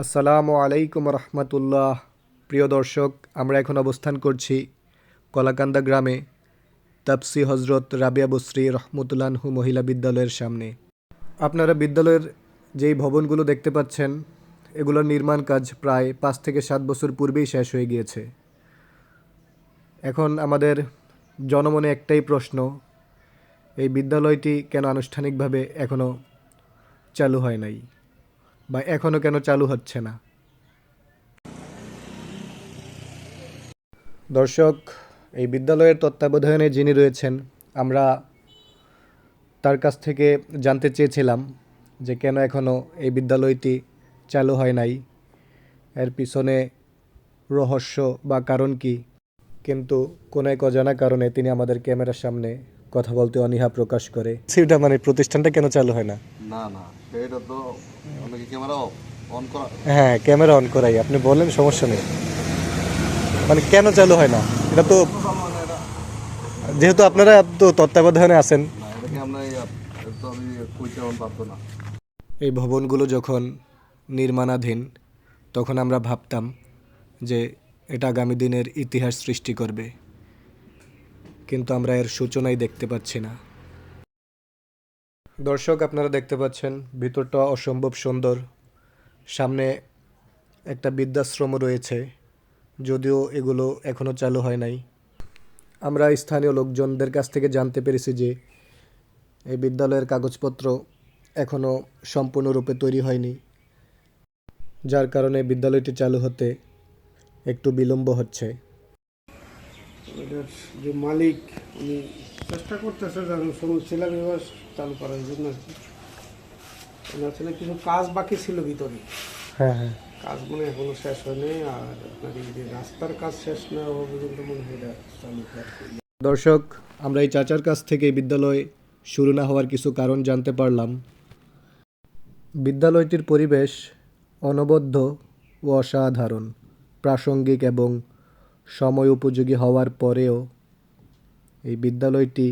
আসসালামু আলাইকুম রহমতুল্লাহ। প্রিয় দর্শক, আমরা এখন অবস্থান করছি কলাকান্দা গ্রামে তাপসি হজরত রাবিয়া বসরি রহমতুল্লাহু মহিলা বিদ্যালয়ের সামনে। আপনারা বিদ্যালয়ের যেই ভবনগুলো দেখতে পাচ্ছেন, এগুলোর নির্মাণ কাজ প্রায় 5 থেকে 7 বছর পূর্বেই শেষ হয়ে গিয়েছে। এখন আমাদের জনমনে একটাই প্রশ্ন, এই বিদ্যালয়টি কেন আনুষ্ঠানিকভাবে এখনও চালু হয় নাই, বা এখনও কেন চালু হচ্ছে না। দর্শক, এই বিদ্যালয়ের তত্ত্বাবধানে যিনি রয়েছেন, আমরা তার কাছ থেকে জানতে চেয়েছিলাম যে কেন এখনও এই বিদ্যালয়টি চালু হয় নাই, এর পিছনে রহস্য বা কারণ কি। কিন্তু কোনো এক অজানা কারণে তিনি আমাদের ক্যামেরার সামনে কথা বলতে অনীহা প্রকাশ করে। সেটা মানে প্রতিষ্ঠানটা কেন চালু হয় না? না না, এটা তো অনেকে ক্যামেরা অন করা। হ্যাঁ, ক্যামেরা অন করাই, আপনি বলেন, সমস্যা নেই। মানে কেন চালু হয় না, এটা তো মানে এটা যেহেতু আপনারা তো তত্ত্বাবধানে আছেন। না, এটাকে আমরা তো আমি কইতে পারবো না। এই ভবনগুলো যখন নির্মাণাধীন, তখন আমরা ভাবতাম যে এটা আগামী দিনের ইতিহাস সৃষ্টি করবে, কিন্তু আমরা এর সূচনাই দেখতে পাচ্ছি না। দর্শক, আপনারা দেখতে পাচ্ছেন ভিতরটা অসম্ভব সুন্দর। সামনে একটা বৃদ্ধাশ্রমও রয়েছে, যদিও এগুলো এখনও চালু হয় নাই। আমরা স্থানীয় লোকজনদের কাছ থেকে জানতে পেরেছি যে এই বিদ্যালয়ের কাগজপত্র এখনও সম্পূর্ণরূপে তৈরি হয়নি, যার কারণে বিদ্যালয়টি চালু হতে একটু বিলম্ব হচ্ছে। এটার যে মালিক, উনি চেষ্টা করতেছে, যেন শুনছিলাম এবার চালু করার জন্য আর কি। আসলে কিছু কাজ বাকি ছিল ভিতরে, হ্যাঁ হ্যাঁ, কাজ মনে হয় এখনো শেষ হয়নি। আর আপনার এই যে রাস্তার কাজ শেষ না হওয়া পর্যন্ত মনে হয় এটা চালু করা। দর্শক, আমরা এই চাচার কাছ থেকে এই বিদ্যালয় শুরু না হওয়ার কিছু কারণ জানতে পারলাম। বিদ্যালয়টির পরিবেশ অনবদ্য ও অসাধারণ, প্রাসঙ্গিক এবং সময় উপযোগী হওয়ার পরেও এই বিদ্যালয়টি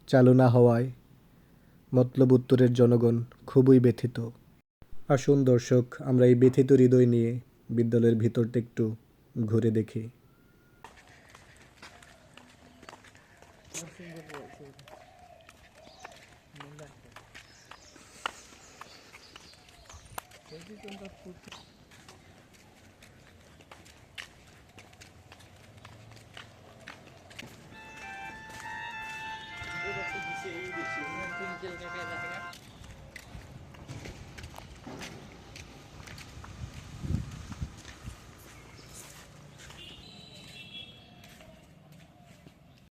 চালু না হওয়ায় মতলব উত্তরের জনগণ খুবই ব্যথিত। আসুন দর্শক, আমরা এই ব্যথিত হৃদয় নিয়ে বিদ্যালয়ের ভিতরটা একটু ঘুরে দেখি।